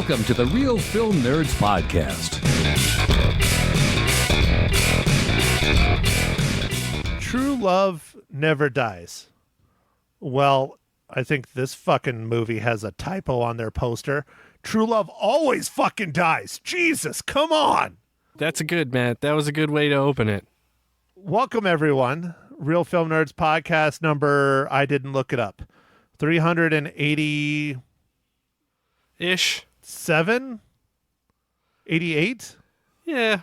Welcome to the Real Film Nerds Podcast. True love never dies. Well, I think this fucking movie has a typo on their poster. True love always fucking dies. Jesus, come on. That's a good, Matt. That was a good way to open it. Welcome, everyone. Real Film Nerds Podcast number, I didn't look it up, 380... Ish. 88? Yeah,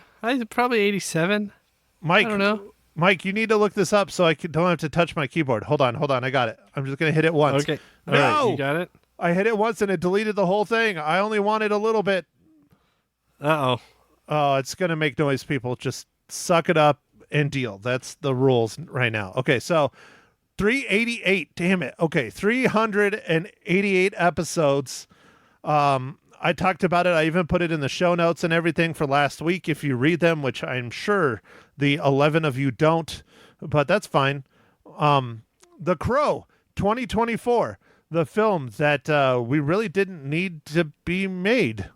probably 87. Mike, I don't know. Mike, you need to look this up so I don't have to touch my keyboard. Hold on. I got it. I'm just going to hit it once. Okay. No! All right, you got it? I hit it once and it deleted the whole thing. I only wanted a little bit. Uh-oh. Oh, it's going to make noise, people. Just suck it up and deal. That's the rules right now. Okay, so 388. Damn it. Okay, 388 episodes. I talked about it. I even put it in the show notes and everything for last week. If you read them, which I'm sure the 11 of you don't, but that's fine. The Crow 2024, the film that we really didn't need to be made.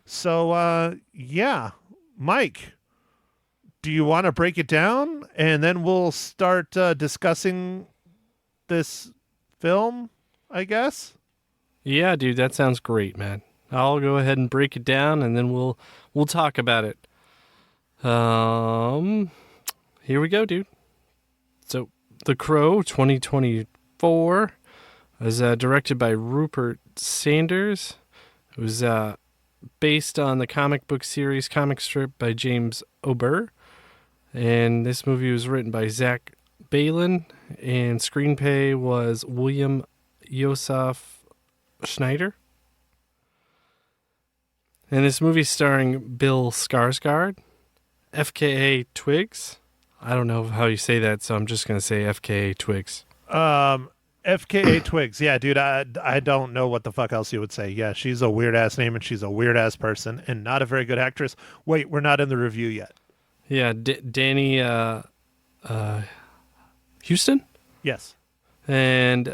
So, yeah, Mike, do you want to break it down? And then we'll start discussing this film, I guess. Yeah, dude, that sounds great, man. I'll go ahead and break it down, and then we'll talk about it. Here we go, dude. So, The Crow 2024 was directed by Rupert Sanders. It was based on the comic book series comic strip by James Ober. And this movie was written by Zach Balin, and screenplay was William Yosef Schneider. And this movie starring Bill Skarsgård, FKA Twigs. I don't know how you say that, so I'm just going to say FKA Twigs. FKA Twigs. Yeah, dude, I don't know what the fuck else you would say. Yeah, she's a weird-ass name, and she's a weird-ass person, and not a very good actress. Wait, we're not in the review yet. Yeah, Danny Huston? Yes. And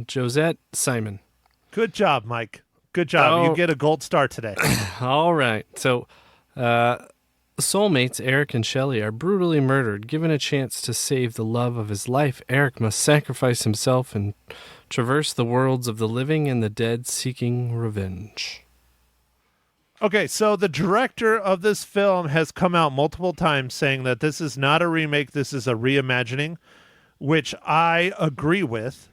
Josette Simon. Good job, Mike. Good job. You get a gold star today. All right. So, soulmates Eric and Shelley are brutally murdered. Given a chance to save the love of his life, Eric must sacrifice himself and traverse the worlds of the living and the dead, seeking revenge. Okay, so the director of this film has come out multiple times saying that this is not a remake, this is a reimagining, which I agree with.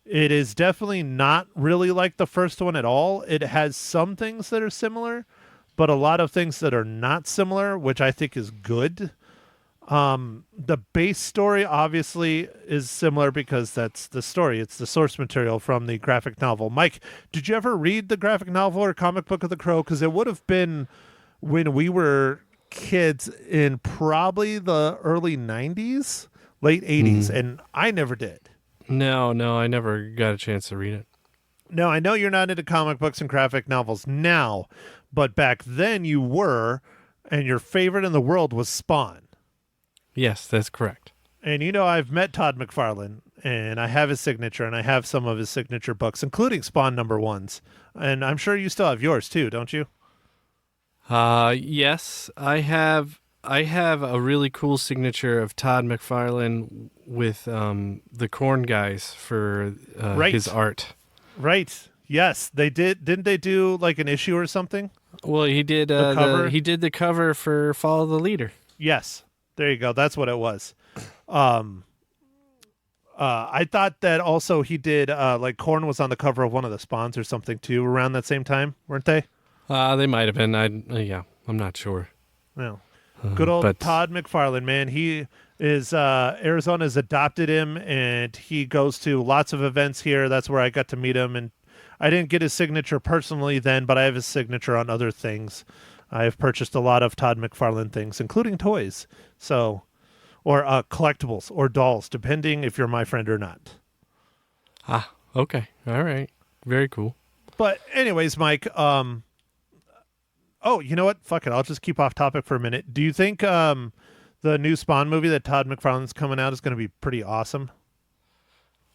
It is definitely not really like the first one at all. It has some things that are similar, but a lot of things that are not similar, which I think is good. The base story obviously is similar because that's the story. It's the source material from the graphic novel. Mike, did you ever read the graphic novel or comic book of The Crow? Because it would have been when we were kids in probably the early 90s, late 80s, and I never did. No, I never got a chance to read it. Now, I know you're not into comic books and graphic novels now, but back then you were, and your favorite in the world was Spawn. Yes, that's correct. And you know, I've met Todd McFarlane, and I have his signature, and I have some of his signature books, including Spawn #1s. And I'm sure you still have yours too, don't you? Yes, I have a really cool signature of Todd McFarlane with the Korn guys for his art. Right. Yes, they did. Didn't they do like an issue or something? Well, he did the cover. He did the cover for Follow the Leader. Yes. There you go. That's what it was. I thought that also he did like Korn was on the cover of one of the Spawns or something too around that same time, weren't they? They might have been. I'm not sure. No. Good old Todd McFarlane, man. He is Arizona's adopted him, and he goes to lots of events here. That's where I got to meet him, and I didn't get his signature personally then, but I have his signature on other things. I have purchased a lot of Todd McFarlane things, including toys, or collectibles or dolls, depending if you're my friend or not. Ah, okay, all right, very cool. But anyways, Mike. Oh, you know what? Fuck it. I'll just keep off topic for a minute. Do you think the new Spawn movie that Todd McFarlane's coming out is going to be pretty awesome?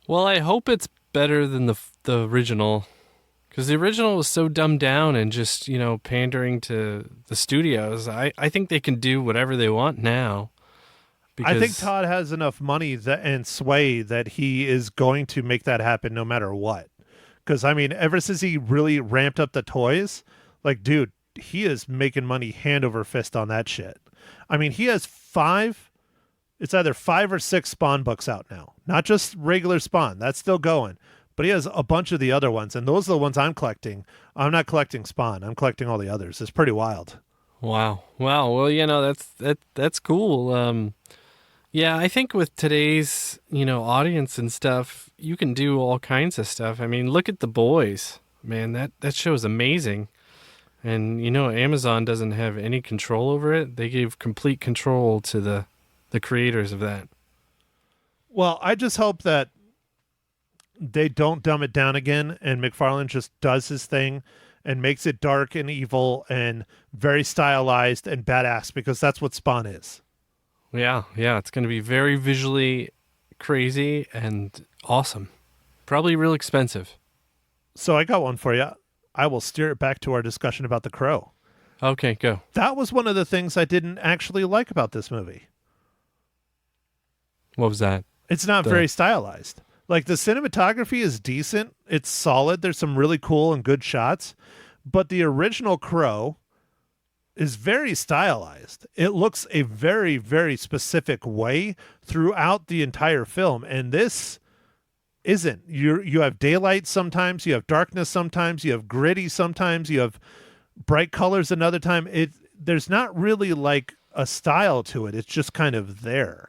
Well, I hope it's better than the original, Because the original was so dumbed down and just, pandering to the studios. I think they can do whatever they want now. I think Todd has enough money and sway that he is going to make that happen no matter what. Because, I mean, ever since he really ramped up the toys, like, dude, he is making money hand over fist on that shit. I mean, he has it's either 5 or 6 Spawn books out now. Not just regular Spawn. That's still going. But he has a bunch of the other ones, and those are the ones I'm collecting. I'm not collecting Spawn. I'm collecting all the others. It's pretty wild. Wow. Well, that's cool. Yeah, I think with today's, audience and stuff, you can do all kinds of stuff. I mean, look at The Boys. Man, that show is amazing. And, Amazon doesn't have any control over it. They gave complete control to the creators of that. Well, I just hope that they don't dumb it down again and McFarlane just does his thing and makes it dark and evil and very stylized and badass, because that's what Spawn is. Yeah, it's going to be very visually crazy and awesome. Probably real expensive. So I got one for you. I will steer it back to our discussion about The Crow. Okay, go. That was one of the things I didn't actually like about this movie. What was that? It's not very stylized. Like, the cinematography is decent. It's solid. There's some really cool and good shots. But the original Crow is very stylized. It looks a very, very specific way throughout the entire film. And this isn't. You have daylight sometimes. You have darkness sometimes. You have gritty sometimes. You have bright colors another time. There's not really like a style to it. It's just kind of there.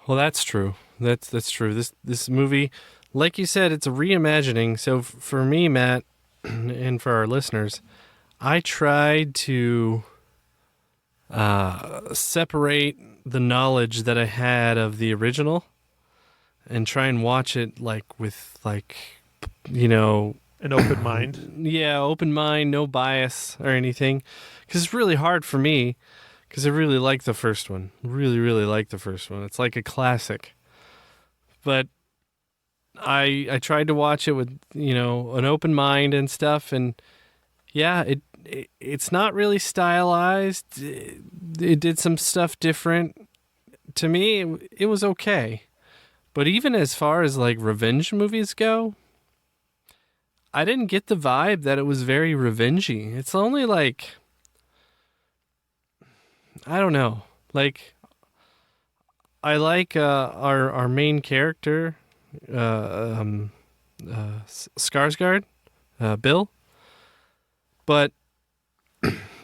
Well, that's true. That's true. This movie, like you said, it's a reimagining. So for me, Matt, and for our listeners, I tried to separate the knowledge that I had of the original and try and watch it with an open mind. Yeah, open mind, no bias or anything. Because it's really hard for me, because I really like the first one. Really, really like the first one. It's like a classic. But I tried to watch it with, an open mind and stuff, and yeah, it's not really stylized. It did some stuff different. To me, it was okay. But even as far as revenge movies go, I didn't get the vibe that it was very revengey. It's only I don't know. I like our main character, Skarsgård, Bill. But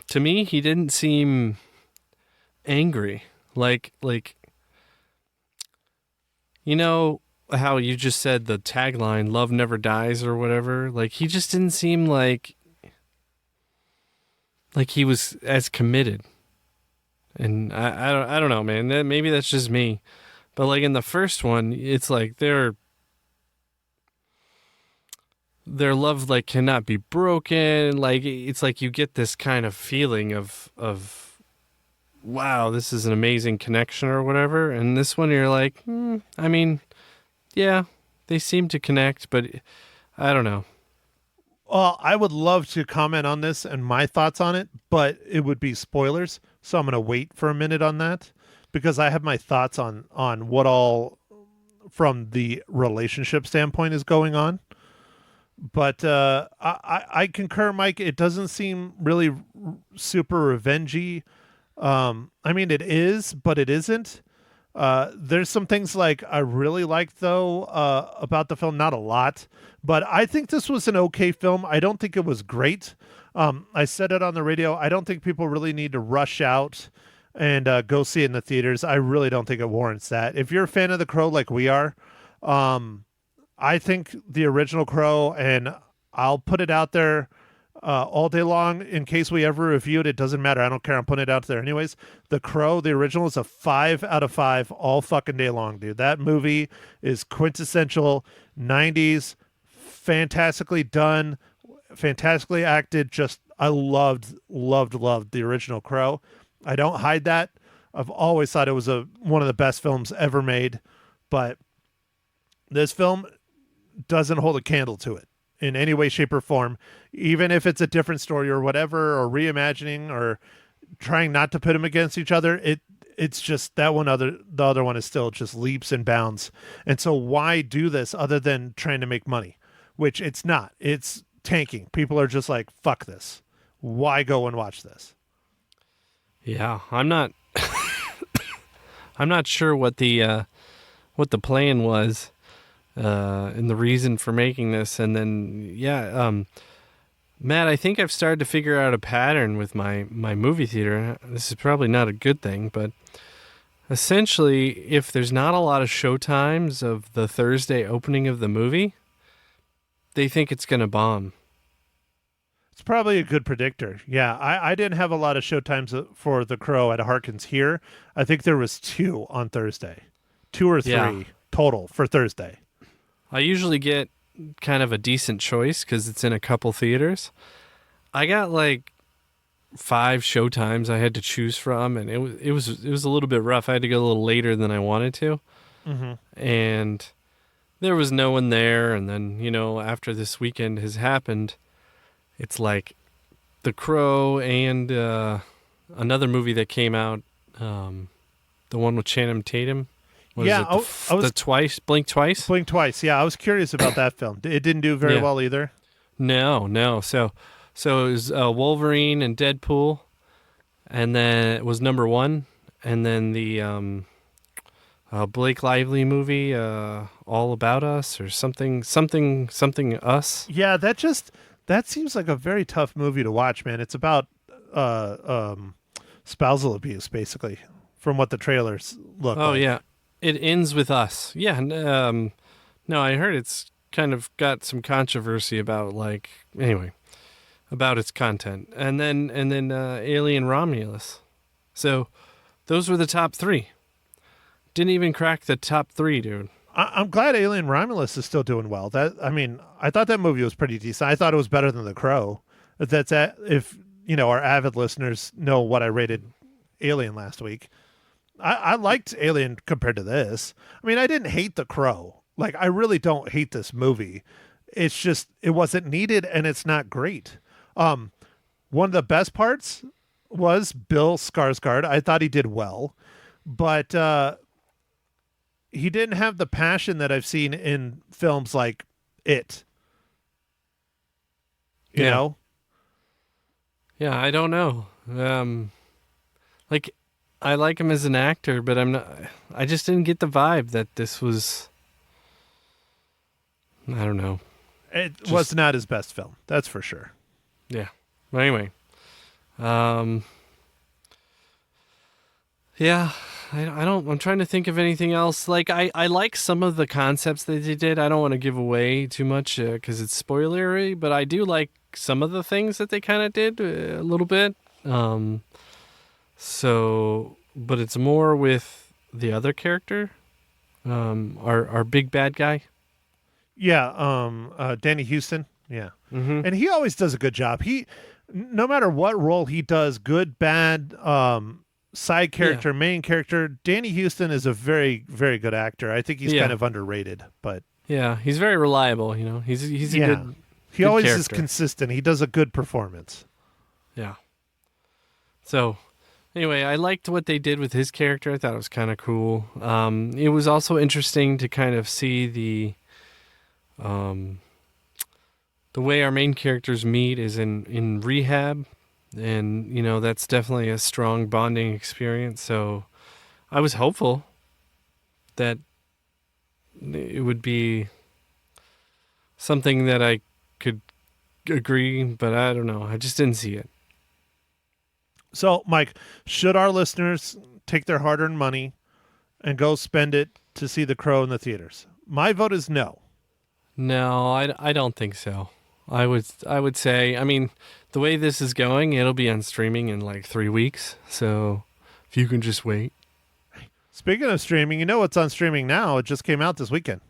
to me, he didn't seem angry. How you just said the tagline, "Love never dies" or whatever. He just didn't seem like he was as committed. And I don't know, man. Maybe that's just me. But in the first one, it's their love cannot be broken. It's you get this kind of feeling of wow, this is an amazing connection or whatever. And this one, you're I mean, yeah, they seem to connect, but I don't know. Well, I would love to comment on this and my thoughts on it, but it would be spoilers. So I'm going to wait for a minute on that, because I have my thoughts on what all from the relationship standpoint is going on. But I concur, Mike. It doesn't seem really super revengey. I mean, it is, but it isn't. There's some things I really liked, though, about the film. Not a lot, but I think this was an okay film. I don't think it was great. I said it on the radio. I don't think people really need to rush out and go see it in the theaters. I really don't think it warrants that. If you're a fan of The Crow like we are, I think the original Crow, and I'll put it out there all day long in case we ever review it. It doesn't matter. I don't care. I'm putting it out there anyways. The Crow, the original, is a 5 out of 5 all fucking day long, dude. That movie is quintessential 90s, fantastically done, fantastically acted. Just, I loved the original Crow. I don't hide that. I've always thought it was one of the best films ever made, but this film doesn't hold a candle to it. in any way, shape, or form, even if it's a different story or whatever, or reimagining or trying not to put them against each other. It's just that the other one is still just leaps and bounds. And so why do this other than trying to make money? Which it's not. It's tanking. People are just like, fuck this. Why go and watch this? Yeah, I'm not I'm not sure what the plan was and the reason for making this. And then Matt, I think I've started to figure out a pattern with my movie theater. This is probably not a good thing, but essentially, if there's not a lot of show times of the Thursday opening of the movie, they think it's going to bomb. It's probably a good predictor. Yeah, I didn't have a lot of showtimes for The Crow at Harkins here. I think there was 2 on Thursday. 2 or 3 total for Thursday. I usually get kind of a decent choice because it's in a couple theaters. I got like 5 showtimes I had to choose from, and it was a little bit rough. I had to go a little later than I wanted to, and there was no one there. And then after this weekend has happened, it's like The Crow and another movie that came out, the one with Channing Tatum. What is it? Blink Twice? Blink Twice, yeah. I was curious about that film. It didn't do very well either. No. So it was Wolverine and Deadpool, and then it was number 1, and then the Blake Lively movie, All About Us or something Us. Yeah, that seems like a very tough movie to watch, man. It's about spousal abuse, basically, from what the trailers look like. Oh, yeah. It ends with us. Yeah. No, I heard it's kind of got some controversy about its content. And then Alien Romulus. So those were the top 3. Didn't even crack the top 3, dude. I'm glad Alien Romulus is still doing well. I thought that movie was pretty decent. I thought it was better than The Crow. If our avid listeners know what I rated Alien last week. I liked Alien compared to this. I mean, I didn't hate The Crow. Like, I really don't hate this movie. It's just, it wasn't needed and it's not great. One of the best parts was Bill Skarsgård. I thought he did well, but he didn't have the passion that I've seen in films like It. You know? Yeah, I don't know. I like him as an actor, but I just didn't get the vibe that this was, I don't know. It was not his best film. That's for sure. Yeah. But anyway. Yeah. I'm trying to think of anything else. Like, I like some of the concepts that they did. I don't want to give away too much because it's spoilery, but I do like some of the things that they kind of did a little bit. But it's more with the other character, our big bad guy. Yeah, Danny Huston. Yeah. Mm-hmm. And he always does a good job. No matter what role he does, good, bad, side character, main character, Danny Huston is a very, very good actor. I think he's kind of underrated, but yeah, he's very reliable. He's a good. He always character. is consistent. He does a good performance. Yeah. So, anyway, I liked what they did with his character. I thought it was kind of cool. It was also interesting to kind of see the way our main characters meet is in rehab, and that's definitely a strong bonding experience. So, I was hopeful that it would be something that I could agree, but I don't know. I just didn't see it. So, Mike, should our listeners take their hard-earned money and go spend it to see The Crow in the theaters? My vote is no. No, I don't think so. I would say, I mean, the way this is going, it'll be on streaming in like 3 weeks. So, if you can just wait. Speaking of streaming, you know what's on streaming now? It just came out this weekend.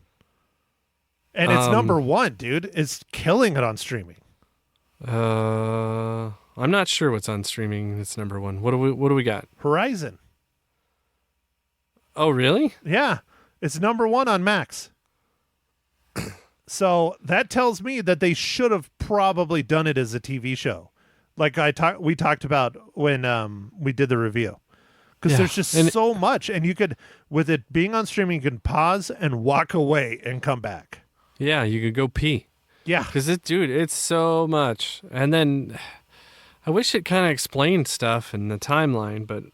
And it's number 1, dude. It's killing it on streaming. I'm not sure what's on streaming. It's number 1. What do we got? Horizon. Oh, really? Yeah. It's number 1 on Max. So that tells me that they should have probably done it as a TV show, like we talked about when we did the review. Because there's just so much, and you could, with it being on streaming, you can pause and walk away and come back. Yeah, you could go pee. Yeah. Because, it's so much. And then I wish it kind of explained stuff in the timeline, but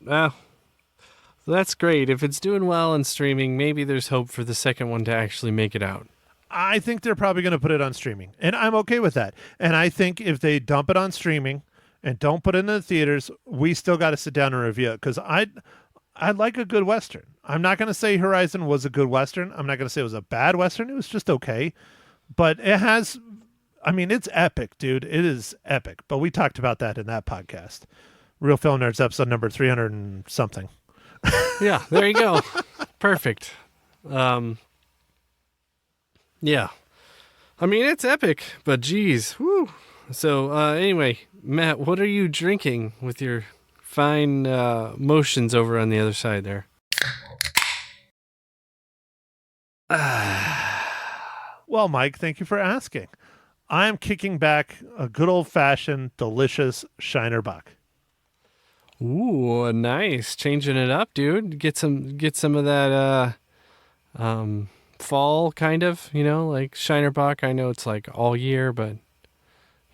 that's great. If it's doing well on streaming, maybe there's hope for the second one to actually make it out. I think they're probably going to put it on streaming, and I'm okay with that. And I think if they dump it on streaming and don't put it in the theaters, we still got to sit down and review it, because I like a good Western. I'm not going to say Horizon was a good Western. I'm not going to say it was a bad Western. It was just okay. But it has, it's epic, dude. It is epic. But we talked about that in that podcast. Real Film Nerds episode number 300 and something. Yeah, there you go. Perfect. Yeah. It's epic, but geez. Whew. So, anyway, Matt, what are you drinking with your fine motions over on the other side there? Well, Mike, thank you for asking. I'm kicking back a good old-fashioned, delicious Shiner Bock. Ooh, nice. Changing it up, dude. Get some of that fall kind of, like Shiner Bock. I know it's like all year, but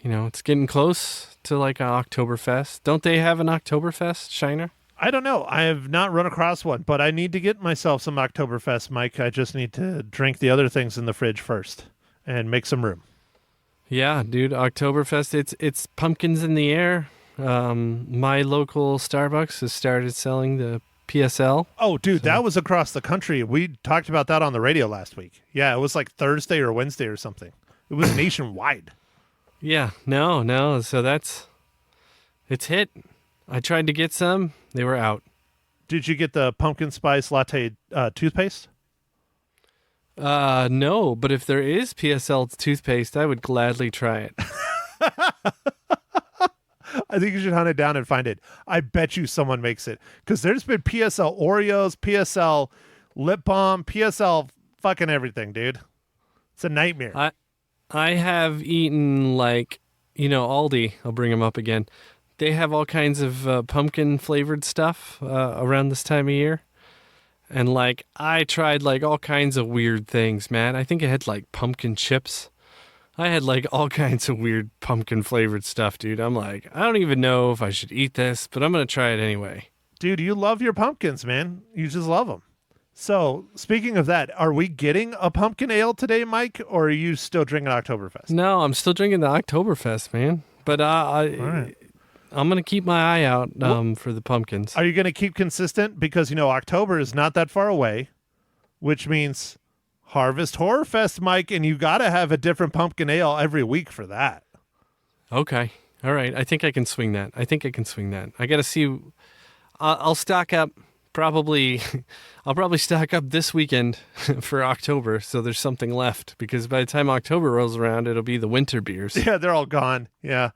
it's getting close to like an Oktoberfest. Don't they have an Oktoberfest, Shiner? I don't know. I have not run across one, but I need to get myself some Oktoberfest, Mike. I just need to drink the other things in the fridge first and make some room. Yeah, dude, Oktoberfest, it's pumpkins in the air. My local Starbucks has started selling the PSL. Oh, dude, that was across the country. We talked about that on the radio last week. Yeah, it was like Thursday or Wednesday or something. It was nationwide. Yeah, no. So it's hit. I tried to get some. They were out. Did you get the pumpkin spice latte toothpaste? No, but if there is PSL toothpaste, I would gladly try it. I think you should hunt it down and find it. I bet you someone makes it, because there's been PSL Oreos, PSL lip balm, PSL fucking everything, dude. It's a nightmare. I have eaten Aldi. I'll bring them up again. They have all kinds of pumpkin flavored stuff around this time of year. And I tried all kinds of weird things, man. I think it had pumpkin chips. I had all kinds of weird pumpkin flavored stuff, dude. I'm I don't even know if I should eat this, but I'm going to try it anyway. Dude, you love your pumpkins, man. You just love them. So, speaking of that, are we getting a pumpkin ale today, Mike, or are you still drinking Oktoberfest? No, I'm still drinking the Oktoberfest, man. But all right. I'm going to keep my eye out for the pumpkins. Are you going to keep consistent? Because, October is not that far away, which means Harvest Horror Fest, Mike, and you got to have a different pumpkin ale every week for that. Okay. All right. I think I can swing that. I got to see. I'll stock up probably. I'll probably stock up this weekend for October, so there's something left, because by the time October rolls around, it'll be the winter beers. Yeah, they're all gone. Yeah.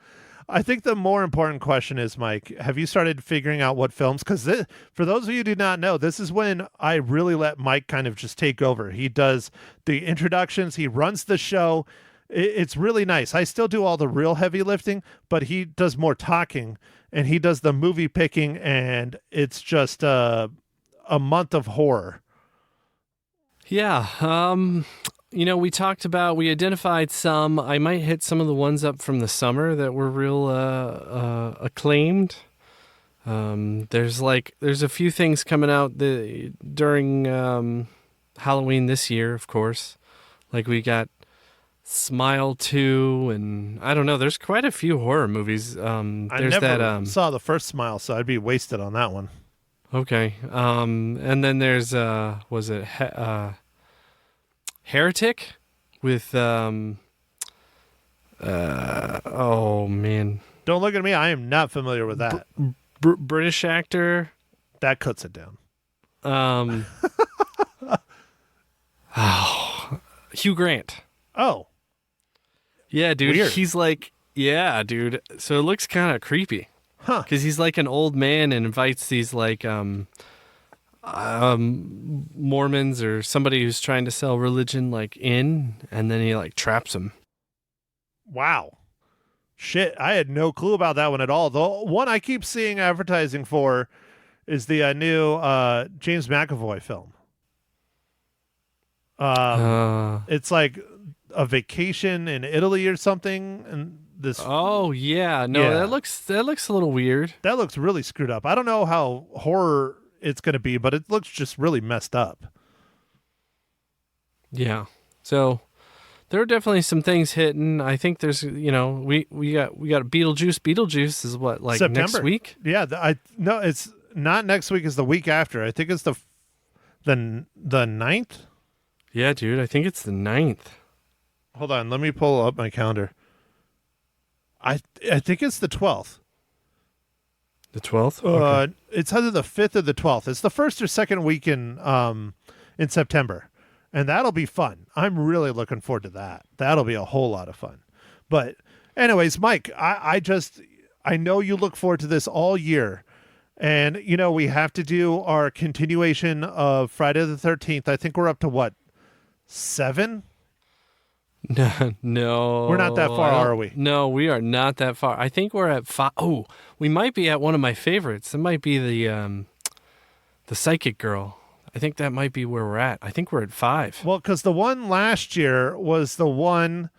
I think the more important question is, Mike, have you started figuring out what films? Because for those of you who do not know, this is when I really let Mike kind of just take over. He does the introductions. He runs the show. It's really nice. I still do all the real heavy lifting, but he does more talking, and he does the movie picking, and it's just a month of horror. Yeah. We identified some. I might hit some of the ones up from the summer that were real acclaimed. There's a few things coming out during Halloween this year, of course. We got Smile 2, and I don't know. There's quite a few horror movies. I never saw the first Smile, so I'd be wasted on that one. Okay. And then there's Heretic with oh man. Don't look at me. I am not familiar with that. British actor. That cuts it down. Hugh Grant. Oh. Yeah, dude. Weird. He's yeah, dude. So it looks kind of creepy. Huh. Because he's an old man and invites these Mormons or somebody who's trying to sell religion in, and then he traps them. Wow. Shit, I had no clue about that one at all. The one I keep seeing advertising for is the new James McAvoy film. It's like a vacation in Italy or something, and this. Oh yeah, no, Yeah. that looks a little weird. That looks really screwed up. I don't know how horror it's going to be, but it looks just really messed up. Yeah, so there are definitely some things hitting. I think there's we got Beetlejuice. Beetlejuice is what September. next week? Yeah, no, it's not next week. It's the week after. I think it's the 9th. Yeah, dude, I think it's the 9th. Hold on, let me pull up my calendar. I think it's the 12th. The 12th? Okay. It's either the 5th or the 12th. It's the first or second week in September, and that'll be fun. I'm really looking forward to that. That'll be a whole lot of fun. But anyways, Mike, I know you look forward to this all year, and we have to do our continuation of Friday the 13th. I think we're up to what, 7? No. We're not that far, are we? No, we are not that far. I think we're at 5. Oh, we might be at one of my favorites. It might be the Psychic Girl. I think that might be where we're at. I think we're at 5. Well, because the one last year was the one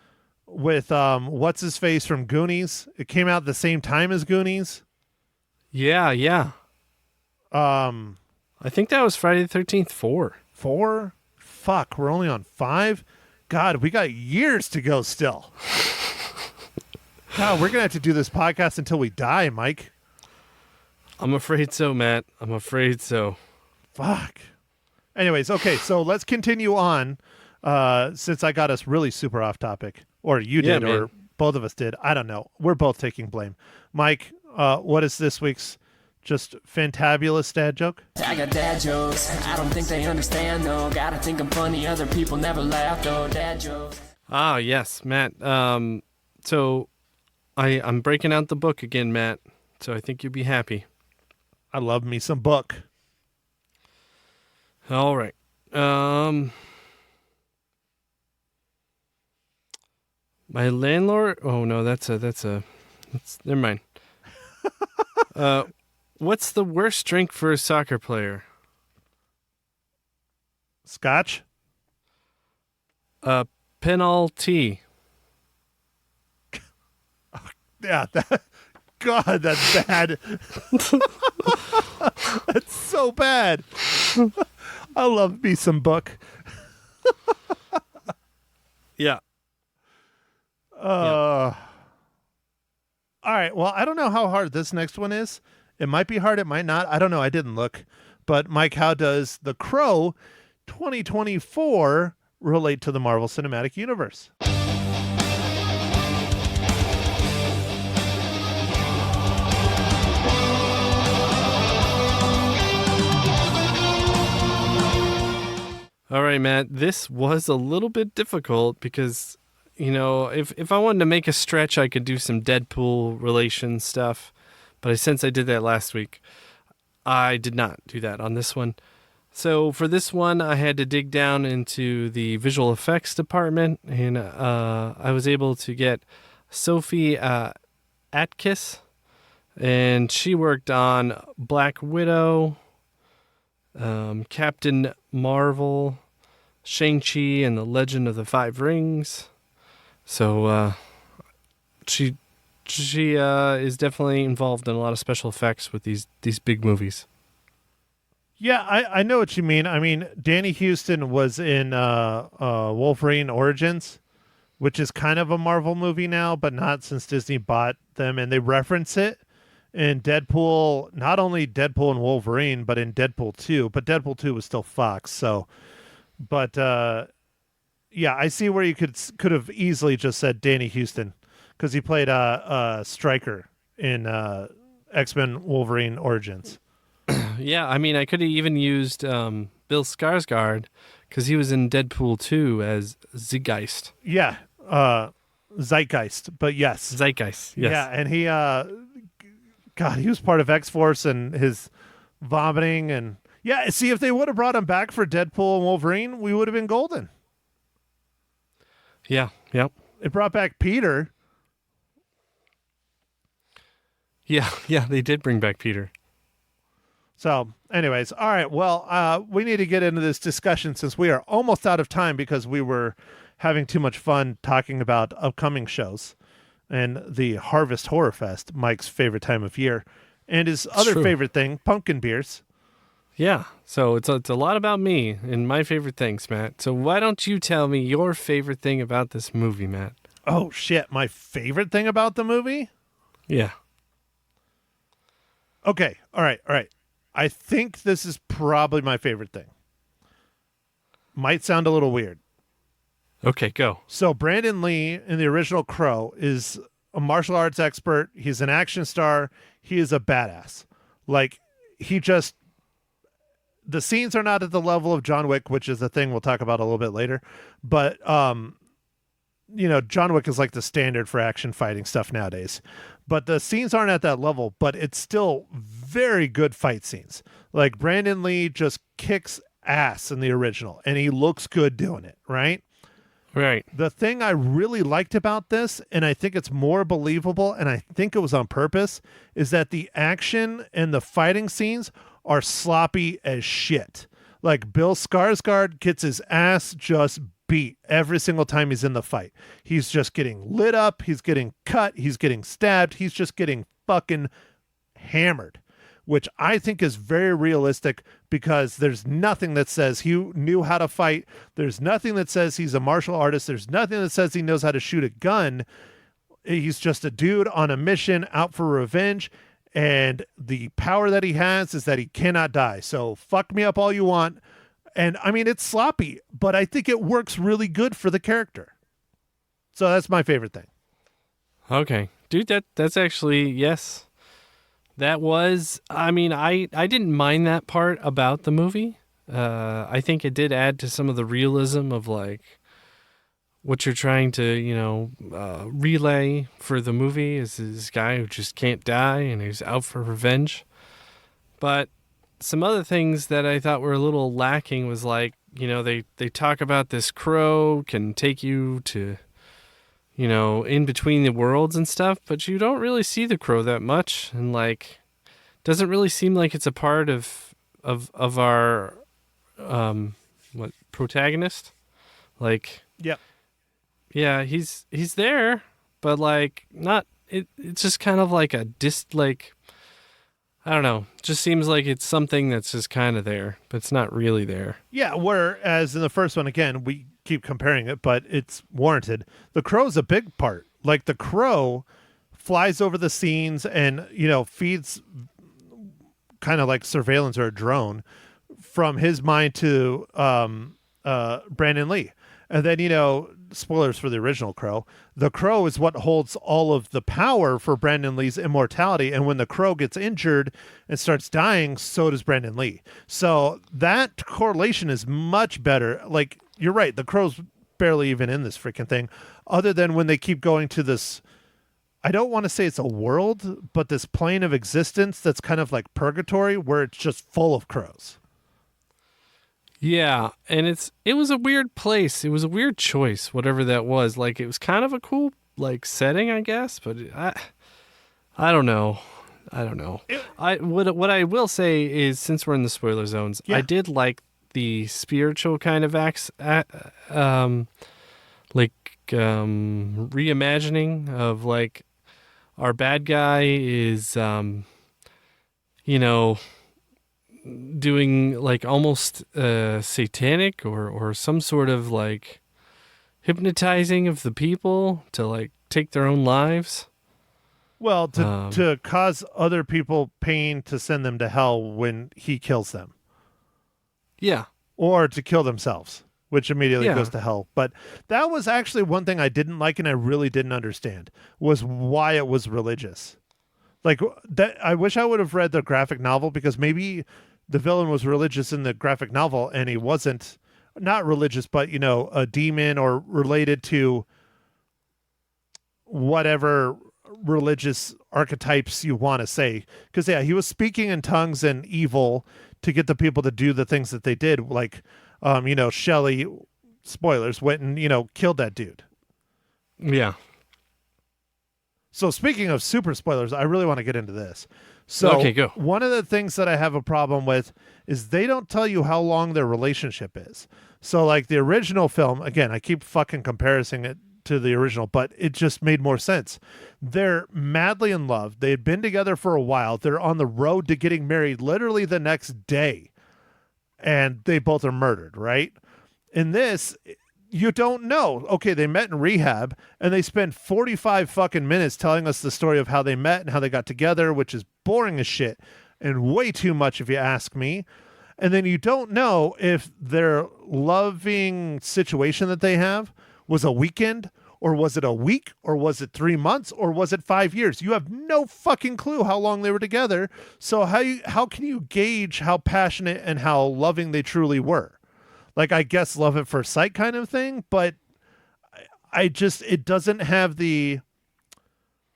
with what's his face from Goonies. It came out at the same time as Goonies. Yeah. I think that was Friday the 13th 4. 4? Fuck, we're only on 5? God, we got years to go still. God, we're going to have to do this podcast until we die, Mike. I'm afraid so, Matt. I'm afraid so. Fuck. Anyways, okay, so let's continue on since I got us really super off topic. Or you did, man. or both of us did. I don't know. We're both taking blame. Mike, what is this week's just fantabulous dad joke? I got dad jokes. I don't think they understand, though. Gotta think I'm funny. Other people never laugh, though. Dad jokes. Ah, yes, Matt. So I'm breaking out the book again, Matt. So I think you'll be happy. I love me some book. All right. My landlord. Oh no, that's never mind. What's the worst drink for a soccer player? Scotch? Penalty. Yeah, God, that's bad. That's so bad. I love me some book. Yeah. All right. Well, I don't know how hard this next one is. It might be hard. It might not. I don't know. I didn't look. But Mike, how does The Crow 2024 relate to the Marvel Cinematic Universe? All right, Matt. This was a little bit difficult because, if I wanted to make a stretch, I could do some Deadpool relation stuff. But since I did that last week, I did not do that on this one. So for this one, I had to dig down into the visual effects department, and I was able to get Sophie Atkins, and she worked on Black Widow, Captain Marvel, Shang-Chi, and the Legend of the Five Rings. So she is definitely involved in a lot of special effects with these big movies. Yeah, I know what you mean. I mean, Danny Huston was in Wolverine Origins, which is kind of a Marvel movie now, but not since Disney bought them, and they reference it in Deadpool, not only Deadpool and Wolverine, but in Deadpool 2. But Deadpool 2 was still Fox, so... But, yeah, I see where you could have easily just said Danny Huston, because he played Stryker in X-Men Wolverine Origins. Yeah, I mean, I could have even used Bill Skarsgård, because he was in Deadpool 2 as Zeitgeist. Yeah, Zeitgeist, but yes. Zeitgeist, yes. Yeah, and he, God, he was part of X-Force and his vomiting, and Yeah, see, if they would have brought him back for Deadpool and Wolverine, we would have been golden. Yeah, yep. It brought back Peter. Yeah, they did bring back Peter. So, anyways, all right. Well, we need to get into this discussion since we are almost out of time because we were having too much fun talking about upcoming shows and the Harvest Horror Fest, Mike's favorite time of year, and his other favorite thing, pumpkin beers. Yeah, so it's a lot about me and my favorite things, Matt. So why don't you tell me your favorite thing about this movie, Matt? Oh, shit. My favorite thing about the movie? Yeah. Okay. All right. I think this is probably my favorite thing. Might sound a little weird. Okay, go. So Brandon Lee in the original Crow is a martial arts expert. He's an action star. He is a badass. Like, the scenes are not at the level of John Wick, which is a thing we'll talk about a little bit later. But, John Wick is like the standard for action fighting stuff nowadays. But the scenes aren't at that level, but it's still very good fight scenes. Like, Brandon Lee just kicks ass in the original, and he looks good doing it, right? Right. The thing I really liked about this, and I think it's more believable, and I think it was on purpose, is that the action and the fighting scenes are sloppy as shit. Like, Bill Skarsgård gets his ass just beat every single time he's in the fight. He's just getting lit up. He's getting cut. He's getting stabbed. He's just getting fucking hammered, which I think is very realistic because there's nothing that says he knew how to fight. There's nothing that says he's a martial artist. There's nothing that says he knows how to shoot a gun. He's just a dude on a mission out for revenge. And the power that he has is that he cannot die. So fuck me up all you want. And I mean, it's sloppy, but I think it works really good for the character. So that's my favorite thing. Okay. Dude, that's actually, yes. That was, I mean, I didn't mind that part about the movie. I think it did add to some of the realism of like what you're trying to, relay for the movie is this guy who just can't die and he's out for revenge. But some other things that I thought were a little lacking was like, they talk about this crow can take you to, in between the worlds and stuff, but you don't really see the crow that much. And like, doesn't really seem like it's a part of our, protagonist. Like, Yep. Yeah, he's there, but like not, it's just kind of like I don't know. Just seems like it's something that's just kind of there, but it's not really there. Yeah, whereas in the first one, again, we keep comparing it, but it's warranted. The crow's a big part. Like, the crow flies over the scenes and, feeds kind of like surveillance or a drone from his mind to Brandon Lee. And then, spoilers for the original Crow, the Crow is what holds all of the power for Brandon Lee's immortality. And when the Crow gets injured and starts dying, so does Brandon Lee. So that correlation is much better. Like, you're right, the Crow's barely even in this freaking thing, other than when they keep going to this, I don't want to say it's a world, but this plane of existence that's kind of like purgatory where it's just full of crows. Yeah, and it was a weird place. It was a weird choice, whatever that was. Like, it was kind of a cool like setting, I guess, but I don't know. What I will say is, since we're in the spoiler zones, yeah. I did like the spiritual kind of reimagining of like our bad guy is doing like almost satanic or some sort of like hypnotizing of the people to like take their own lives. Well, to cause other people pain to send them to hell when he kills them. Yeah. Or to kill themselves, which immediately goes to hell. But that was actually one thing I didn't like and I really didn't understand, was why it was religious. Like, that, I wish I would have read the graphic novel, because maybe the villain was religious in the graphic novel and he wasn't, not religious, but, a demon or related to whatever religious archetypes you want to say. Because, yeah, he was speaking in tongues and evil to get the people to do the things that they did. Like, Shelley, spoilers, went and, killed that dude. Yeah. So speaking of super spoilers, I really want to get into this. So okay, go. One of the things that I have a problem with is they don't tell you how long their relationship is. So like the original film, again, I keep fucking comparing it to the original, but it just made more sense. They're madly in love. They had been together for a while. They're on the road to getting married literally the next day. And they both are murdered, right? In this, you don't know. Okay, they met in rehab and they spend 45 fucking minutes telling us the story of how they met and how they got together, which is boring as shit and way too much if you ask me. And then you don't know if their loving situation that they have was a weekend or was it a week or was it 3 months or was it 5 years? You have no fucking clue how long they were together. So how can you gauge how passionate and how loving they truly were? Like, I guess love at first sight kind of thing, but it doesn't have the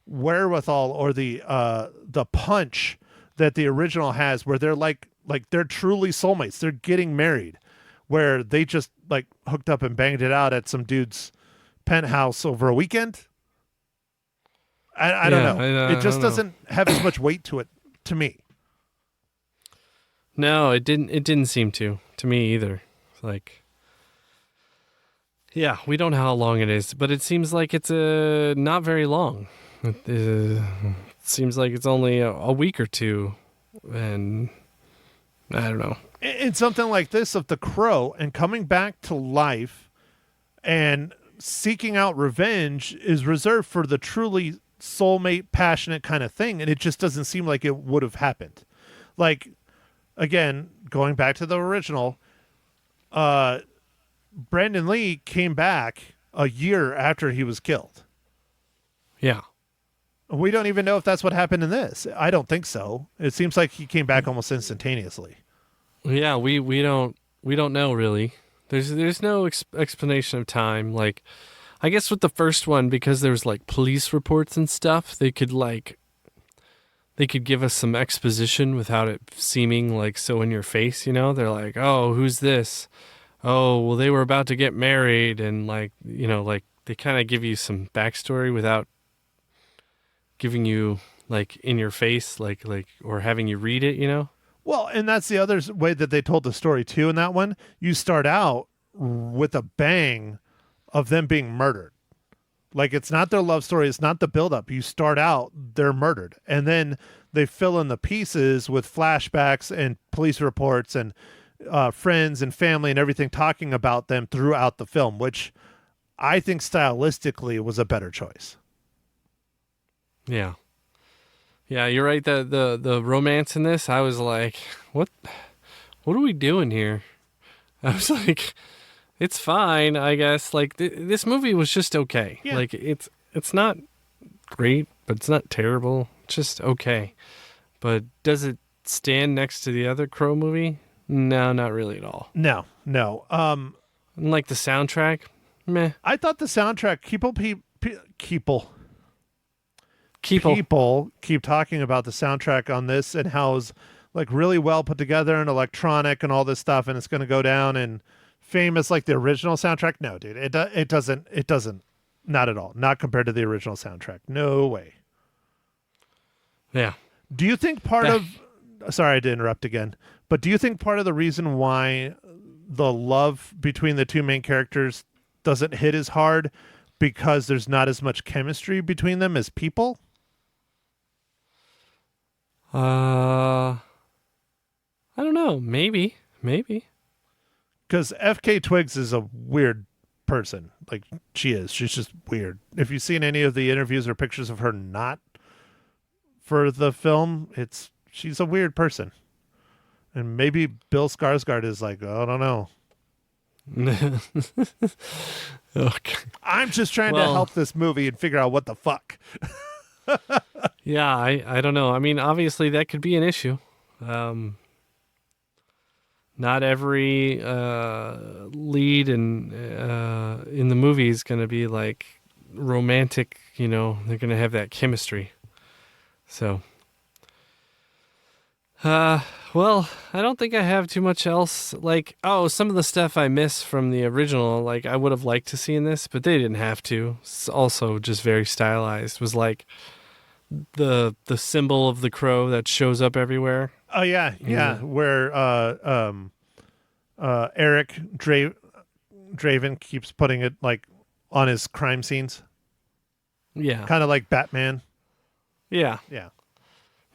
wherewithal or the punch that the original has, where they're like they're truly soulmates. They're getting married, where they just like hooked up and banged it out at some dude's penthouse over a weekend. I don't know. It just doesn't have as much weight to it to me. No, it didn't seem to me either. Like, yeah, we don't know how long it is, but it seems like it's not very long. It seems like it's only a week or two, and I don't know. In something like this of the Crow and coming back to life and seeking out revenge is reserved for the truly soulmate, passionate kind of thing, and it just doesn't seem like it would have happened. Like, again, going back to the original, Brandon Lee came back a year after he was killed. Yeah. We don't even know if that's what happened in this. I don't think so. It seems like he came back almost instantaneously. Yeah, we don't know really. There's no explanation of time. Like, I guess with the first one, because there's like police reports and stuff, they could give us some exposition without it seeming like so in your face, They're like, oh, who's this? Oh, well, they were about to get married, and like they kind of give you some backstory without giving you like in your face, like or having you read it, Well, and that's the other way that they told the story too. In that one, you start out with a bang of them being murdered. Like, it's not their love story. It's not the buildup. You start out, they're murdered. And then they fill in the pieces with flashbacks and police reports and friends and family and everything talking about them throughout the film, which I think stylistically was a better choice. Yeah. Yeah, you're right. The romance in this, I was like, what are we doing here? I was like, it's fine, I guess. Like, this movie was just okay. Yeah. Like, it's not great, but it's not terrible. It's just okay. But does it stand next to the other Crow movie? No, not really at all. No. And like the soundtrack, meh. I thought the soundtrack, people keep talking about the soundtrack on this and how it's like really well put together and electronic and all this stuff, and it's going to go down and famous like the original soundtrack. No, dude, it doesn't, not at all. Not compared to the original soundtrack. No way. Yeah. Do you think sorry to interrupt again, but do you think part of the reason why the love between the two main characters doesn't hit as hard because there's not as much chemistry between them as people? I don't know. Maybe. Because FK Twigs is a weird person. Like, she's just weird. If you've seen any of the interviews or pictures of her not for the film, she's a weird person. And maybe Bill Skarsgård is like, I don't know. Okay. I'm just trying to help this movie and figure out what the fuck. Yeah, I don't know. I mean, obviously that could be an issue. Not every lead in the movie is going to be like romantic, they're going to have that chemistry. So, well, I don't think I have too much else. Like, some of the stuff I miss from the original, like I would have liked to see in this, but they didn't have to. It's also just very stylized. Was like the symbol of the crow that shows up everywhere. Oh yeah, yeah. Where Eric Draven keeps putting it like on his crime scenes. Yeah, kind of like Batman. Yeah, yeah,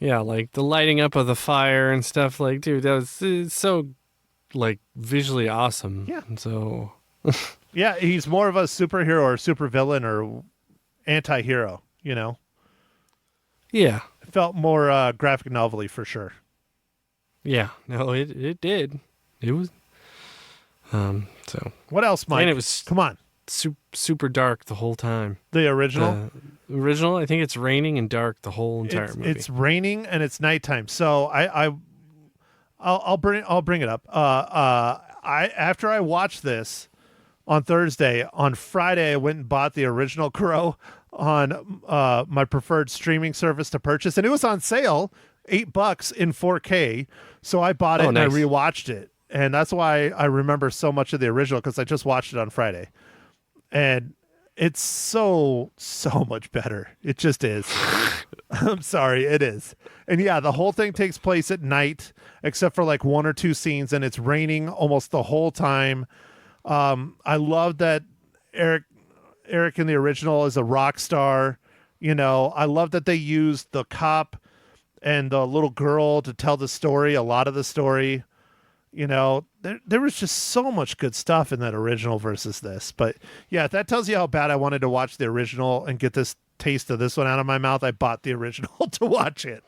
yeah. Like the lighting up of the fire and stuff. Like, dude, it's so like visually awesome. Yeah. So. Yeah, he's more of a superhero or supervillain or anti-hero. Yeah. It felt more graphic novel-y for sure. Yeah, no, it did. It was, so. What else, Mike? And it was, come on, super dark the whole time. The original. I think it's raining and dark the whole entire movie. It's raining and it's nighttime. So I'll bring it up. After I watched this on Thursday, on Friday I went and bought the original Crow on my preferred streaming service to purchase, and it was on sale, $8 in 4K. So I bought it and nice. I rewatched it, and that's why I remember so much of the original, because I just watched it on Friday, and it's so much better. It just is. I'm sorry, it is. And yeah, the whole thing takes place at night, except for like one or two scenes, and it's raining almost the whole time. I love that Eric in the original is a rock star. I love that they used the cop and the little girl to tell the story, a lot of the story. There was just so much good stuff in that original versus this. But yeah, if that tells you how bad I wanted to watch the original and get this taste of this one out of my mouth, I bought the original to watch it.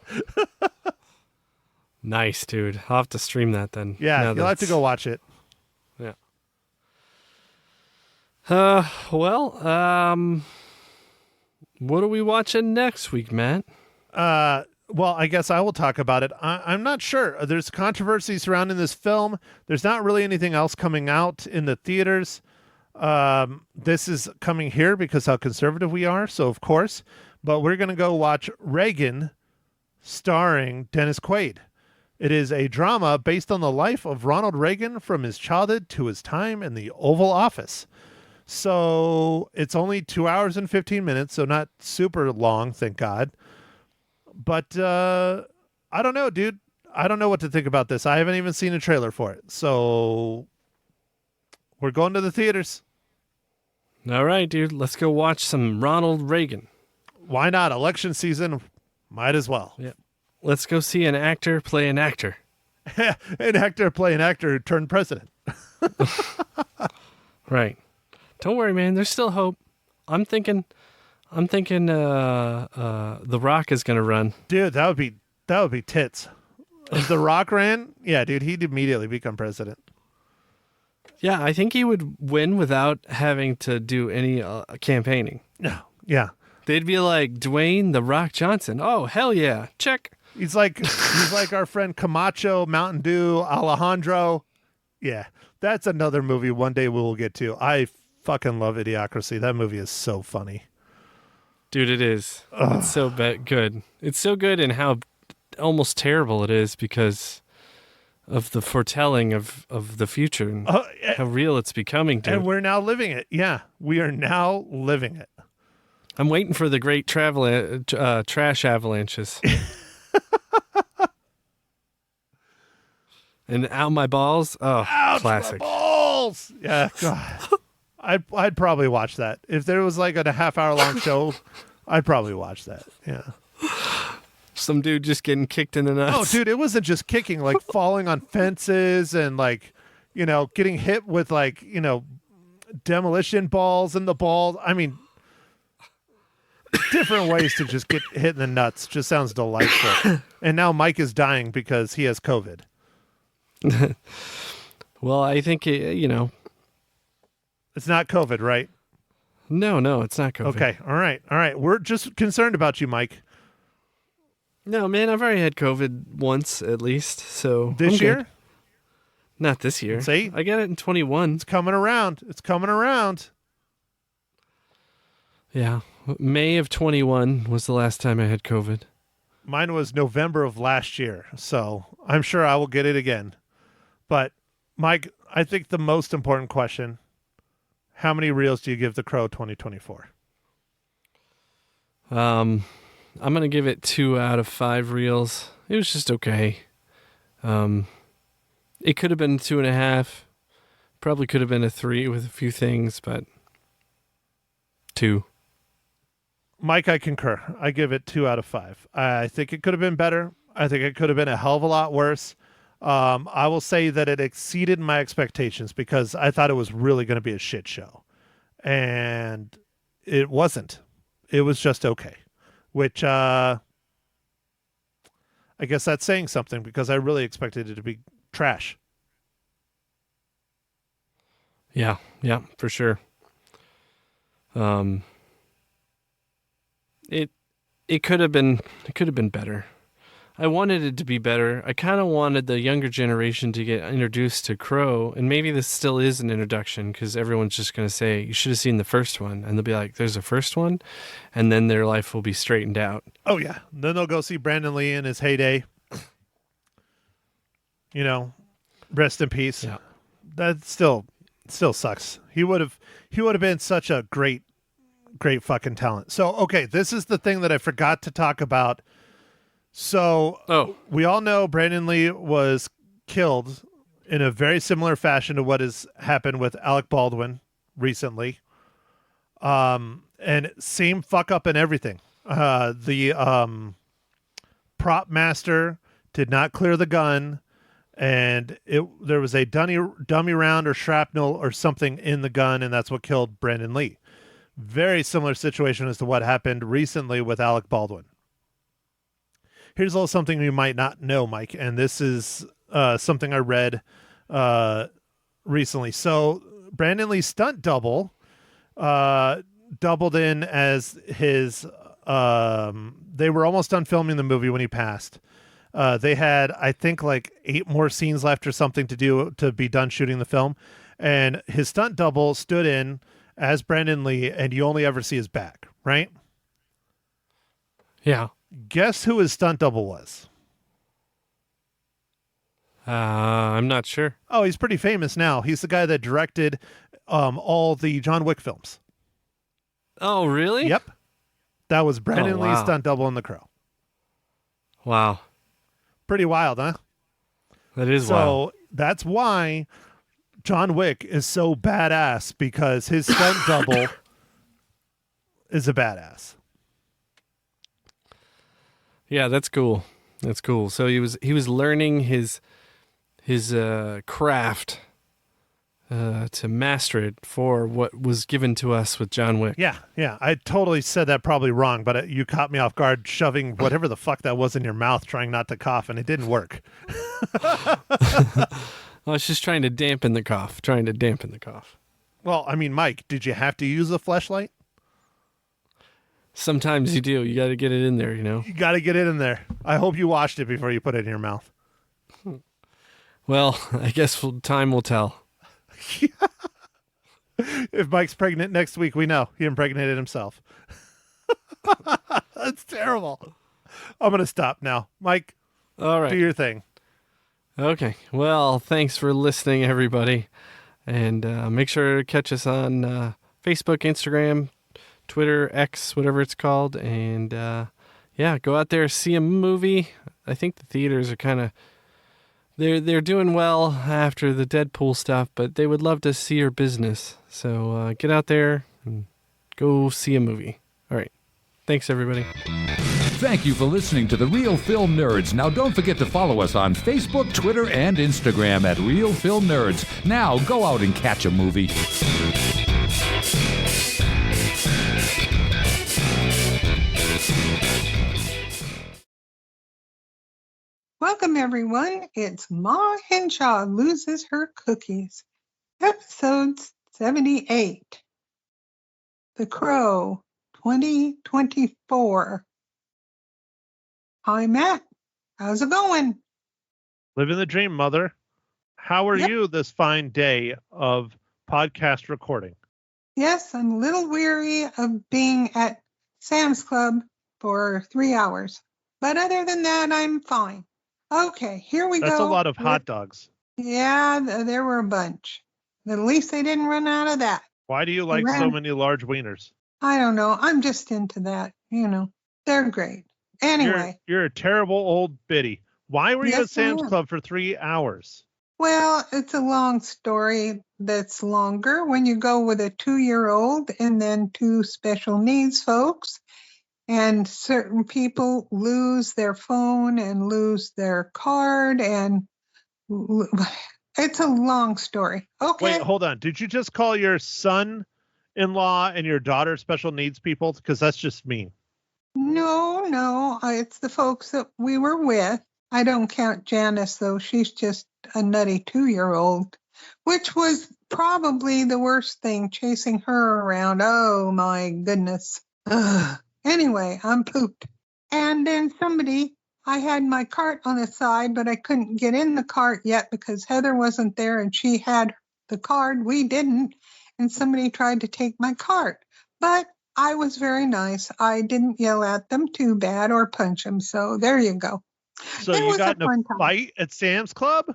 Nice, dude. I'll have to stream that then. Yeah, you'll have to go watch it. Yeah. Well, what are we watching next week, Matt? Well, I guess I will talk about it. I'm not sure. There's controversy surrounding this film. There's not really anything else coming out in the theaters. This is coming here because how conservative we are, so of course. But we're going to go watch Reagan, starring Dennis Quaid. It is a drama based on the life of Ronald Reagan from his childhood to his time in the Oval Office. So it's only 2 hours and 15 minutes, so not super long, thank God. But I don't know, dude. I don't know what to think about this. I haven't even seen a trailer for it. So we're going to the theaters. All right, dude. Let's go watch some Ronald Reagan. Why not? Election season. Might as well. Yeah. Let's go see an actor play an actor. An actor play an actor who turned president. Right. Don't worry, man. There's still hope. I'm thinking The Rock is gonna run. Dude, that would be tits. If The Rock ran, yeah, dude, he'd immediately become president. Yeah, I think he would win without having to do any campaigning. No, yeah. They'd be like, Dwayne The Rock Johnson. Oh, hell yeah. Check. He's like our friend Camacho, Mountain Dew, Alejandro. Yeah, that's another movie one day we will get to. I fucking love Idiocracy. That movie is so funny. Dude, it is. Ugh. It's so good. It's so good in how almost terrible it is because of the foretelling of the future and how real it's becoming, dude. And we're now living it. Yeah, we are now living it. I'm waiting for the great trash avalanches. And out my balls. Oh, ouch, classic. My balls. Yeah, God. I'd probably watch that. If there was like a half-hour long show, I'd probably watch that. Yeah. Some dude just getting kicked in the nuts. Oh, dude, it wasn't just kicking, like falling on fences and like, getting hit with like, demolition balls in the balls. I mean, different ways to just get hit in the nuts. Just sounds delightful. And now Mike is dying because he has COVID. Well, I think, It's not COVID, right? No, it's not COVID. Okay. All right. We're just concerned about you, Mike. No, man, I've already had COVID once at least. So this year? Not this year. See? I got it in 21. It's coming around. Yeah. May of 21 was the last time I had COVID. Mine was November of last year, so I'm sure I will get it again. But, Mike, I think the most important question, how many reels do you give The Crow 2024? I'm going to give it 2 out of 5 reels. It was just okay. It could have been 2.5. Probably could have been a 3 with a few things, but 2. Mike, I concur. I give it 2 out of 5. I think it could have been better. I think it could have been a hell of a lot worse. I will say that it exceeded my expectations because I thought it was really going to be a shit show. And it wasn't. It was just okay. Which, I guess that's saying something because I really expected it to be trash. Yeah, for sure. It could have been better. I wanted it to be better. I kind of wanted the younger generation to get introduced to Crow, and maybe this still is an introduction because everyone's just going to say, you should have seen the first one, and they'll be like, there's a first one, and then their life will be straightened out. Oh, yeah. Then they'll go see Brandon Lee in his heyday. You know, rest in peace. Yeah. That still sucks. He would have been such a great fucking talent. So, okay, this is the thing that I forgot to talk about. So, we all know Brandon Lee was killed in a very similar fashion to what has happened with Alec Baldwin recently. And same fuck up and everything. The prop master did not clear the gun, and there was a dummy round or shrapnel or something in the gun, and that's what killed Brandon Lee. Very similar situation as to what happened recently with Alec Baldwin. Here's a little something you might not know, Mike, and this is something I read recently. So Brandon Lee's stunt double doubled in as his they were almost done filming the movie when he passed. They had, I think, like 8 more scenes left or something to be done shooting the film, and his stunt double stood in as Brandon Lee, and you only ever see his back, right? Yeah. Guess who his stunt double was? I'm not sure. Oh, he's pretty famous now. He's the guy that directed all the John Wick films. Oh, really? Yep. That was Brandon Lee's wow. stunt double in The Crow. Wow. Pretty wild, huh? That is wild. So that's why John Wick is so badass, because his stunt double is a badass. Yeah, that's cool. That's cool. So he was learning his craft to master it for what was given to us with John Wick. Yeah. I totally said that probably wrong, but you caught me off guard shoving whatever the fuck that was in your mouth, trying not to cough, and it didn't work. I was just trying to dampen the cough. Well, I mean, Mike, did you have to use a fleshlight? Sometimes you do. You got to get it in there, you know? You got to get it in there. I hope you washed it before you put it in your mouth. Well, I guess time will tell. If Mike's pregnant next week, we know he impregnated himself. That's terrible. I'm going to stop now. Mike, all right. Do your thing. Okay. Well, thanks for listening, everybody. And make sure to catch us on Facebook, Instagram, Twitter, X, whatever it's called. And go out there, see a movie. I think the theaters are kind of... They're doing well after the Deadpool stuff, but they would love to see your business. So get out there and go see a movie. All right. Thanks, everybody. Thank you for listening to The Real Film Nerds. Now, don't forget to follow us on Facebook, Twitter, and Instagram at Real Film Nerds. Now, go out and catch a movie. Welcome, everyone. It's Ma Hinshaw Loses Her Cookies, episode 78. The Crow, 2024. Hi, Matt. How's it going? Living the dream, mother. How are you this fine day of podcast recording? Yes, I'm a little weary of being at Sam's Club for 3 hours. But other than that, I'm fine. Okay, here we go. That's a lot of hot dogs. Yeah, there were a bunch. At least they didn't run out of that. Why do you like so many large wieners? I don't know. I'm just into that. They're great. Anyway. You're a terrible old biddy. Why were you Yes, at Sam's I am. Club for 3 hours? Well, it's a long story that's longer when you go with a 2-year-old and then 2 special needs folks. And certain people lose their phone and lose their card. And it's a long story. Okay. Wait, hold on. Did you just call your son-in-law and your daughter special needs people? Because that's just mean. No, it's the folks that we were with. I don't count Janice, though. She's just a nutty 2-year-old, which was probably the worst thing, chasing her around. Oh, my goodness. Ugh. Anyway, I'm pooped. And then I had my cart on the side, but I couldn't get in the cart yet because Heather wasn't there and she had the card. We didn't. And somebody tried to take my cart. But I was very nice. I didn't yell at them too bad or punch them. So there you go. So you got in a fight at Sam's Club?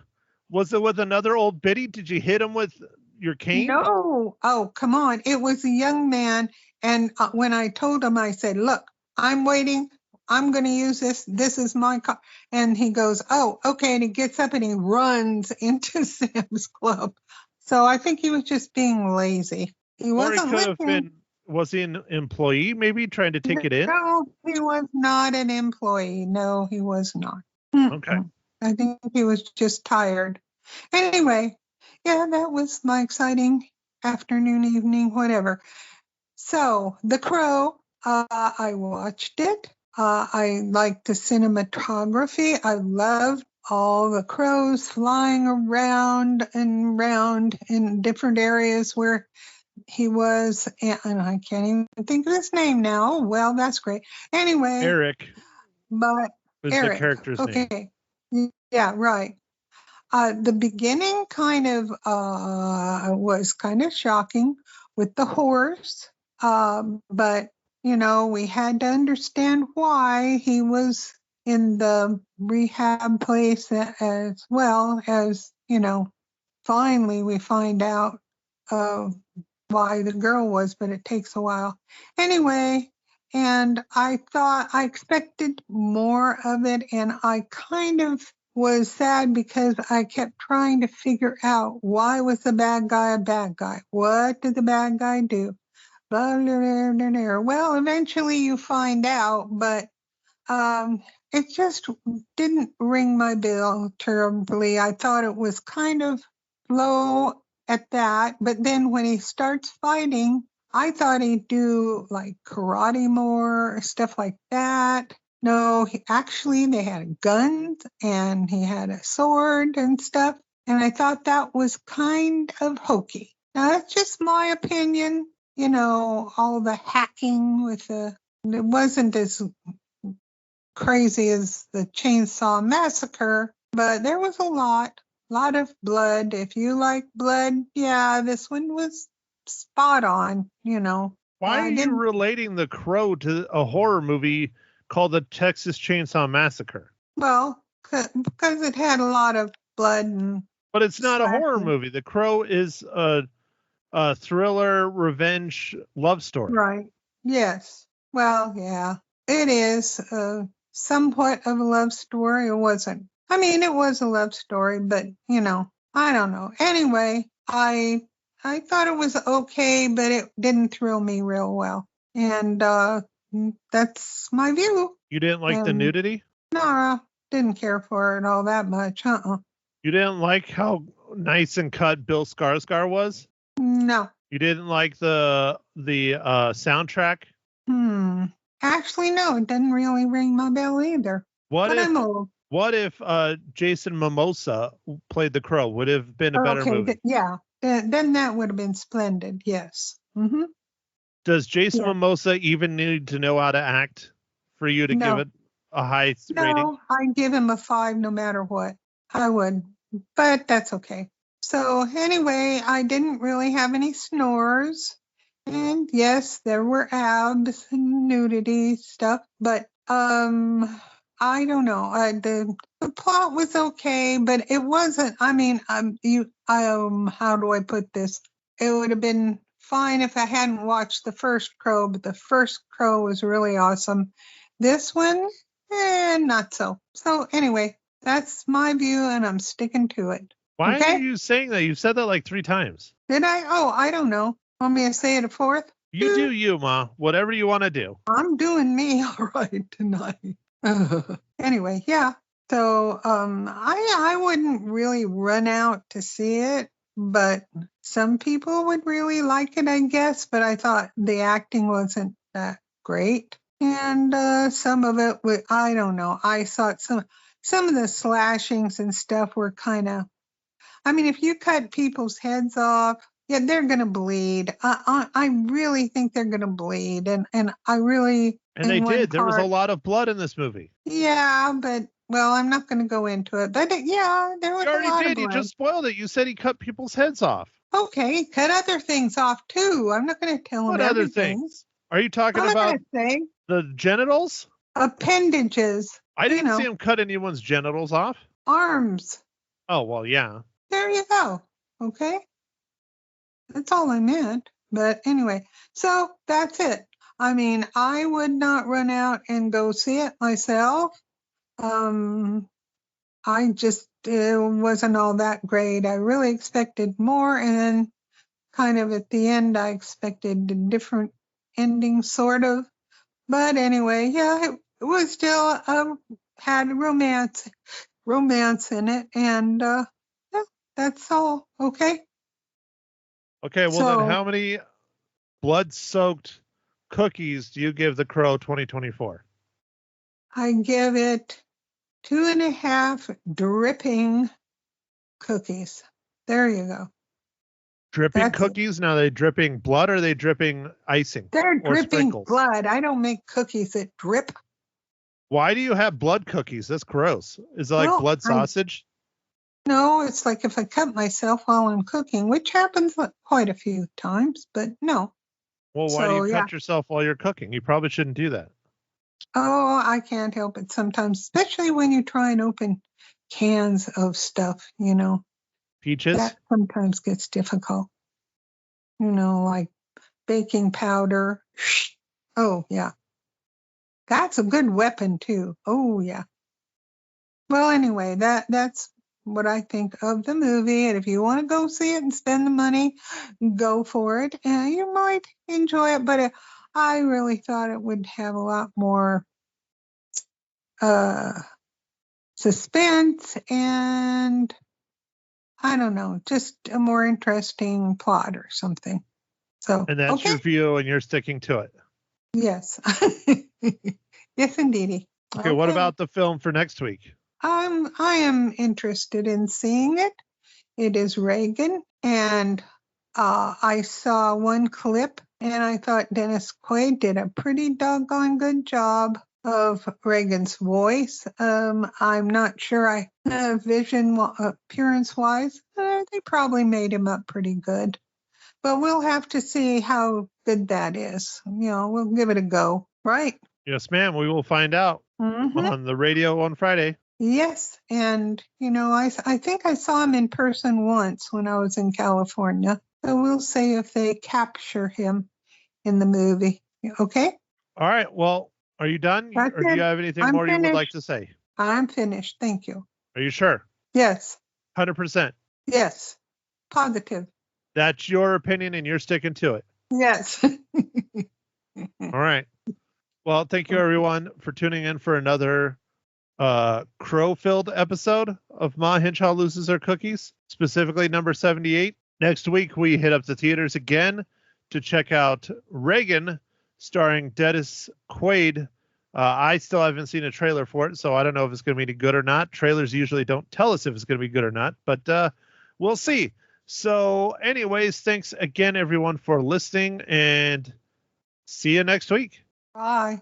Was it with another old biddy? Did you hit him with your cane? No. Oh, come on. It was a young man. And when I told him, I said, look, I'm waiting. I'm going to use this. This is my car. And he goes, oh, okay. And he gets up and he runs into Sam's Club. So I think he was just being lazy. He wasn't looking. Was he an employee maybe trying to take it in? No, he was not an employee. No, he was not. Okay. I think he was just tired. Anyway, yeah, that was my exciting afternoon, evening, whatever. So, The Crow, I watched it. I liked the cinematography. I loved all the crows flying around and around in different areas where he was, and I can't even think of his name now. Well, that's great. Anyway. Eric. But was Eric, the character's name. Okay. Yeah, right. The beginning kind of was kind of shocking with the horse. But, we had to understand why he was in the rehab place as well as, finally we find out why the girl was, but it takes a while. Anyway, and I expected more of it, and I kind of was sad because I kept trying to figure out why was the bad guy a bad guy? What did the bad guy do? Blah, blah, blah, blah, blah. Well, eventually you find out, but it just didn't ring my bell terribly. I thought it was kind of low at that, but then when he starts fighting, I thought he'd do like karate more, stuff like that. No, they had guns and he had a sword and stuff, and I thought that was kind of hokey. Now that's just my opinion. All the hacking it wasn't as crazy as the Chainsaw Massacre, but there was a lot of blood. If you like blood, yeah, this one was spot on, Why are you relating The Crow to a horror movie called The Texas Chainsaw Massacre? Well, because it had a lot of blood. But it's not a horror movie. The Crow is a thriller, revenge, love story. Right. Yes. Well, yeah, it is somewhat of a love story. It wasn't. I mean, it was a love story, but, I don't know. Anyway, I thought it was okay, but it didn't thrill me real well. And that's my view. You didn't like the nudity? No, didn't care for it all that much. You didn't like how nice and cut Bill Skarsgård was? No. You didn't like the soundtrack? Actually, no, it doesn't really ring my bell either. I'm old. What if Jason Momoa played the Crow? Would have been a better movie. Yeah, then that would have been splendid. Yes. Mm-hmm. Does Jason Momoa even need to know how to act for you to give it a high rating? No, I'd give him a 5 no matter what. I would, but that's okay. So anyway, I didn't really have any snores, And yes, there were abs and nudity stuff, but I don't know. The plot was okay, but it wasn't. I mean, how do I put this? It would have been fine if I hadn't watched the first Crow, but the first Crow was really awesome. This one, not so. So anyway, that's my view, and I'm sticking to it. Why Okay? are you saying that? You've said that like 3 times. Did I? Oh, I don't know. Want me to say it a fourth? You do you, Ma. Whatever you want to do. I'm doing me all right tonight. Anyway, yeah. So I wouldn't really run out to see it, but some people would really like it, I guess. But I thought the acting wasn't that great, and some of it I don't know. I thought some of the slashings and stuff were kind of. I mean, if you cut people's heads off, yeah, they're gonna bleed. I really think they're gonna bleed, and I really. And they did. There was a lot of blood in this movie. Yeah, but well, I'm not going to go into it. But yeah, there was You a lot already of did. You blood. just spoiled it. You said he cut people's heads off. Okay, cut other things off too. I'm not going to tell What them other everything. things? Are you talking I'm not about going to say the genitals? appendages. I didn't see him cut anyone's genitals off. Arms. Oh, well, yeah. There you go. Okay, that's all I meant. But anyway, so that's it. I mean, I would not run out and go see it myself. I just it wasn't all that great. I really expected more, and then kind of at the end, I expected a different ending, sort of. But anyway, yeah, it was still had romance in it, and yeah, that's all. Okay. Okay, well then, how many blood-soaked cookies do you give The Crow 2024? I give it 2.5 dripping cookies. There you go. Dripping cookies? Now, are they dripping blood or are they dripping icing? They're dripping sprinkles? blood. I don't make cookies that drip. Why do you have blood cookies? That's gross. Is it like blood sausage? No, it's like if I cut myself while I'm cooking, which happens quite a few times, but no. Well, why do you cut yourself while you're cooking? You probably shouldn't do that. Oh, I can't help it sometimes, especially when you try and open cans of stuff, Peaches? That sometimes gets difficult. Like baking powder. Oh, yeah. That's a good weapon, too. Oh, yeah. Well, anyway, that's what I think of the movie. And if you want to go see it and spend the money, go for it. And you might enjoy it. But I really thought it would have a lot more suspense and, I don't know, just a more interesting plot or something. So, and that's your view, and you're sticking to it. Yes. Yes, indeedy. Okay, what about the film for next week? I am interested in seeing it. It is Reagan, and I saw one clip, and I thought Dennis Quaid did a pretty doggone good job of Reagan's voice. I'm not sure appearance-wise, they probably made him up pretty good. But we'll have to see how good that is. We'll give it a go, right? Yes, ma'am. We will find out on the radio on Friday. Yes, and I think I saw him in person once when I was in California. So we'll see if they capture him in the movie. Okay? All right. Well, are you done? Or do you have anything more you would like to say? I'm finished. Thank you. Are you sure? Yes. 100%? Yes. Positive. That's your opinion and you're sticking to it? Yes. All right. Well, thank you, everyone, for tuning in for another crow-filled episode of Ma Hinshaw Loses Her Cookies, specifically number 78. Next week, we hit up the theaters again to check out Reagan, starring Dennis Quaid. I still haven't seen a trailer for it, so I don't know if it's going to be any good or not. Trailers usually don't tell us if it's going to be good or not, but we'll see. So anyways, thanks again, everyone, for listening, and see you next week. Bye.